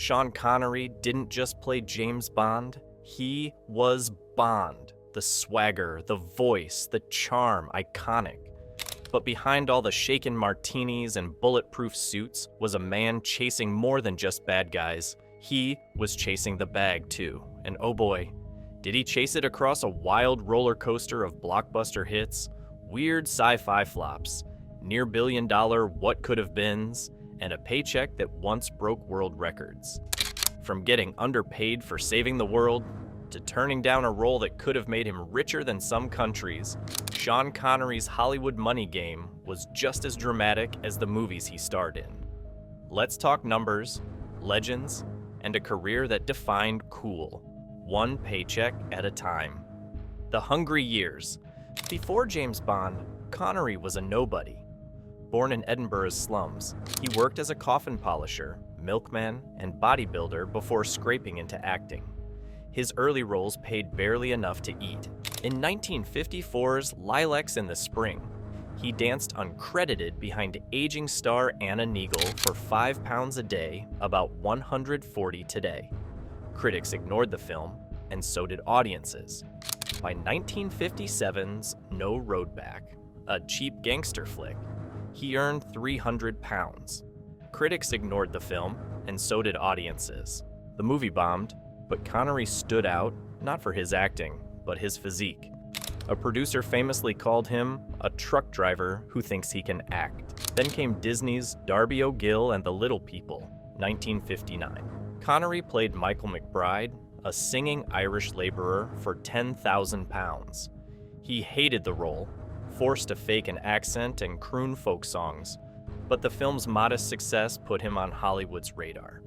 Sean Connery didn't just play James Bond, he was Bond. The swagger, the voice, the charm, iconic. But behind all the shaken martinis and bulletproof suits was a man chasing more than just bad guys. He was chasing the bag too, and oh boy, did he chase it across a wild roller coaster of blockbuster hits, weird sci-fi flops, near billion-dollar what-could-have-beens, and a paycheck that once broke world records. From getting underpaid for saving the world, to turning down a role that could have made him richer than some countries, Sean Connery's Hollywood money game was just as dramatic as the movies he starred in. Let's talk numbers, legends, and a career that defined cool, one paycheck at a time. The hungry years. Before James Bond, Connery was a nobody. Born in Edinburgh's slums, he worked as a coffin polisher, milkman, and bodybuilder before scraping into acting. His early roles paid barely enough to eat. In 1954's Lilacs in the Spring, he danced uncredited behind aging star Anna Neagle for £5 a day, about $140 today. Critics ignored the film, and so did audiences. By 1957's No Road Back, a cheap gangster flick, he earned £300. Critics ignored the film, and so did audiences. The movie bombed, but Connery stood out, not for his acting, but his physique. A producer famously called him a truck driver who thinks he can act. Then came Disney's Darby O'Gill and the Little People, 1959. Connery played Michael McBride, a singing Irish laborer, for £10,000. He hated the role, forced to fake an accent and croon folk songs, but the film's modest success put him on Hollywood's radar.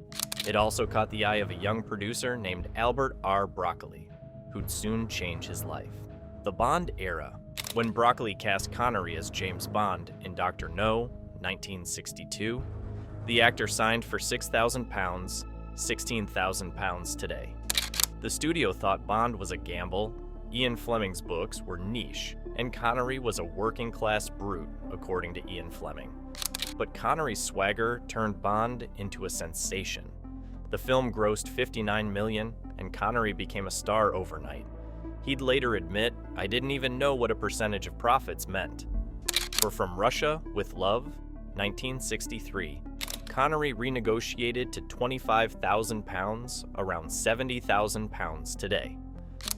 It also caught the eye of a young producer named Albert R. Broccoli, who'd soon change his life. The Bond era. When Broccoli cast Connery as James Bond in Dr. No, 1962, the actor signed for £6,000, £16,000 today. The studio thought Bond was a gamble, Ian Fleming's books were niche, and Connery was a working-class brute, according to Ian Fleming. But Connery's swagger turned Bond into a sensation. The film grossed $59 million, and Connery became a star overnight. He'd later admit, "I didn't even know what a percentage of profits meant." For From Russia with Love, 1963, Connery renegotiated to £25,000, around £70,000 today.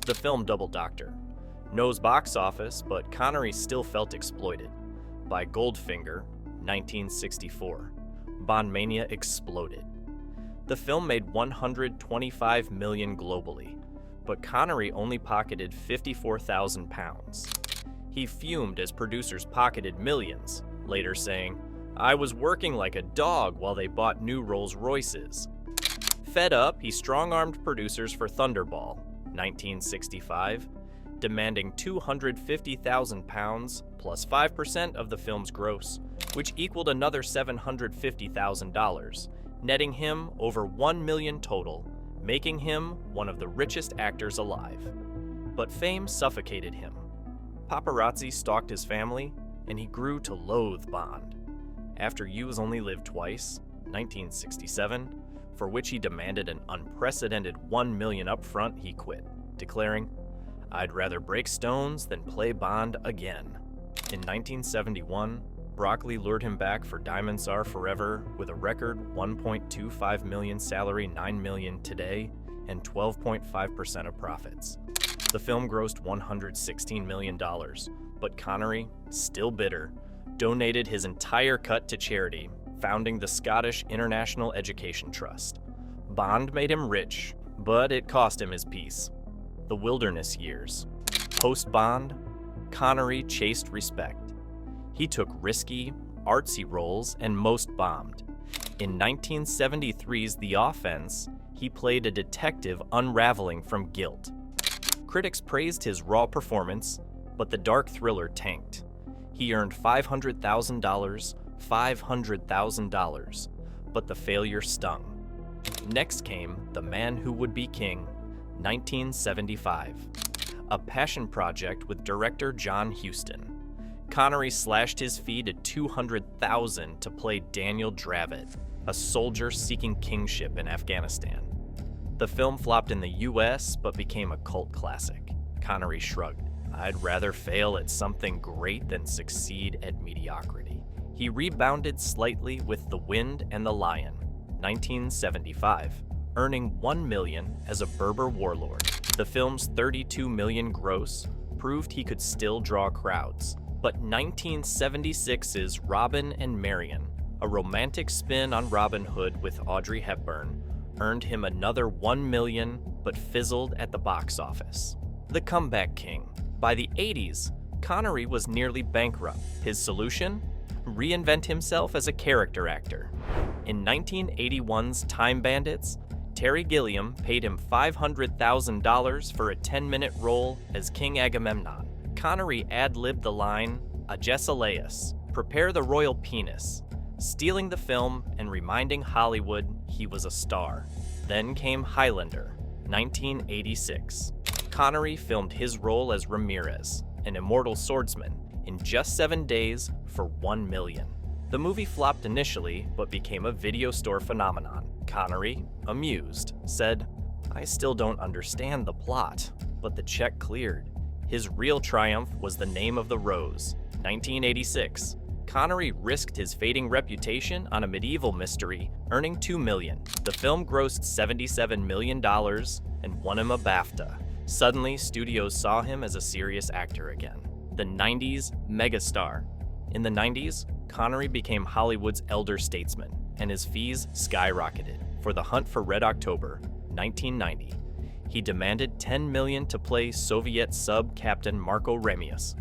The film Double Doctor. No's box office, but Connery still felt exploited. By Goldfinger, 1964, Bondmania exploded. The film made $125 million globally, but Connery only pocketed £54,000. He fumed as producers pocketed millions, later saying, "I was working like a dog while they bought new Rolls-Royces." Fed up, he strong-armed producers for Thunderball, 1965, demanding £250,000 plus 5% of the film's gross, which equaled another $750,000, netting him over $1 million total, making him one of the richest actors alive. But fame suffocated him. Paparazzi stalked his family, and he grew to loathe Bond. After You's Only Live Twice, 1967, for which he demanded an unprecedented $1 million upfront, he quit, declaring, "I'd rather break stones than play Bond again." In 1971, Broccoli lured him back for Diamonds Are Forever with a record $1.25 million salary, $9 million today, and 12.5% of profits. The film grossed $116 million, but Connery, still bitter, donated his entire cut to charity, founding the Scottish International Education Trust. Bond made him rich, but it cost him his peace. The Wilderness Years. Post-Bond, Connery chased respect. He took risky, artsy roles and most bombed. In 1973's The Offense, he played a detective unraveling from guilt. Critics praised his raw performance, but the dark thriller tanked. He earned $500,000, but the failure stung. Next came The Man Who Would Be King, 1975, a passion project with director John Huston. Connery slashed his fee to $200,000 to play Daniel Dravit, a soldier seeking kingship in Afghanistan. The film flopped in the US, but became a cult classic. Connery shrugged. I'd rather fail at something great than succeed at mediocrity. He rebounded slightly with The Wind and the Lion, 1975, earning $1 million as a Berber warlord. The film's $32 million gross proved he could still draw crowds. But 1976's Robin and Marian, a romantic spin on Robin Hood with Audrey Hepburn, earned him another $1 million, but fizzled at the box office. The Comeback King. By the 80s, Connery was nearly bankrupt. His solution? Reinvent himself as a character actor. In 1981's Time Bandits, Terry Gilliam paid him $500,000 for a 10-minute role as King Agamemnon. Connery ad-libbed the line, Agesilaus, prepare the royal penis, stealing the film and reminding Hollywood he was a star. Then came Highlander, 1986. Connery filmed his role as Ramirez, an immortal swordsman, in just 7 days for $1 million. The movie flopped initially, but became a video store phenomenon. Connery, amused, said, I still don't understand the plot, but the check cleared. His real triumph was The Name of the Rose, 1986. Connery risked his fading reputation on a medieval mystery, earning $2 million. The film grossed $77 million and won him a BAFTA. Suddenly, studios saw him as a serious actor again. The 90s megastar. In the 90s, Connery became Hollywood's elder statesman, and his fees skyrocketed. For The Hunt for Red October, 1990, he demanded $10 million to play Soviet sub-captain Marco Ramius.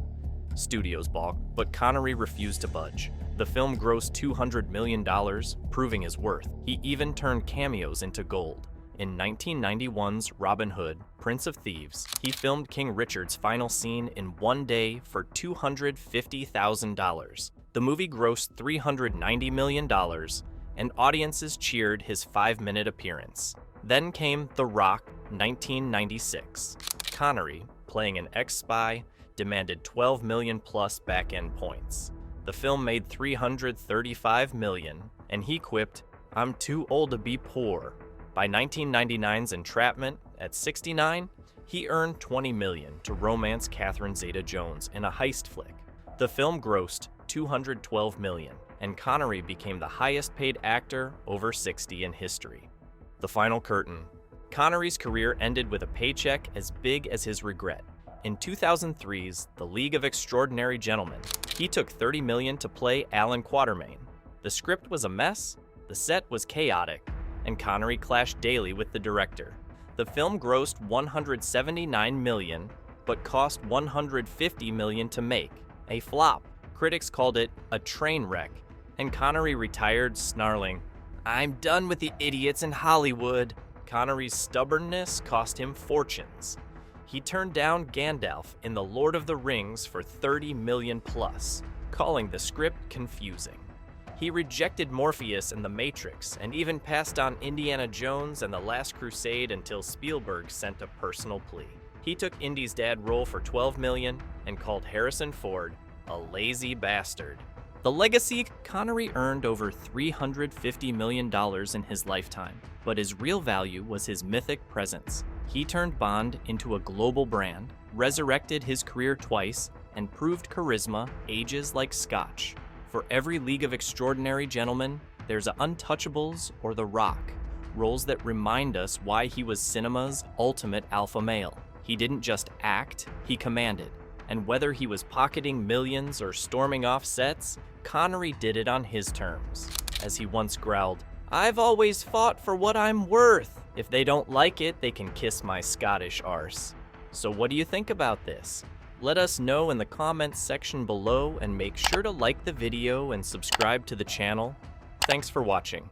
Studios balked, but Connery refused to budge. The film grossed $200 million, proving his worth. He even turned cameos into gold. In 1991's Robin Hood, Prince of Thieves, he filmed King Richard's final scene in 1 day for $250,000. The movie grossed $390 million, and audiences cheered his 5-minute appearance. Then came The Rock, 1996. Connery, playing an ex-spy, demanded 12 million plus back-end points. The film made $335 million, and he quipped, I'm too old to be poor. By 1999's Entrapment, at 69, he earned $20 million to romance Catherine Zeta-Jones in a heist flick. The film grossed $212 million, and Connery became the highest-paid actor over 60 in history. The final curtain. Connery's career ended with a paycheck as big as his regret. In 2003's The League of Extraordinary Gentlemen, he took $30 million to play Alan Quatermain. The script was a mess, the set was chaotic, and Connery clashed daily with the director. The film grossed $179 million, but cost $150 million to make, a flop. Critics called it a train wreck, and Connery retired snarling, I'm done with the idiots in Hollywood. Connery's stubbornness cost him fortunes. He turned down Gandalf in The Lord of the Rings for $30 million plus, calling the script confusing. He rejected Morpheus in The Matrix and even passed on Indiana Jones and The Last Crusade until Spielberg sent a personal plea. He took Indy's dad role for $12 million and called Harrison Ford a lazy bastard. The legacy. Connery earned over $350 million in his lifetime, but his real value was his mythic presence. He turned Bond into a global brand, resurrected his career twice, and proved charisma ages like scotch. For every League of Extraordinary Gentlemen, there's a Untouchables or The Rock, roles that remind us why he was cinema's ultimate alpha male. He didn't just act, he commanded. And whether he was pocketing millions or storming off sets, Connery did it on his terms. As he once growled, I've always fought for what I'm worth. If they don't like it, they can kiss my Scottish arse. So what do you think about this? Let us know in the comments section below, and make sure to like the video and subscribe to the channel. Thanks for watching.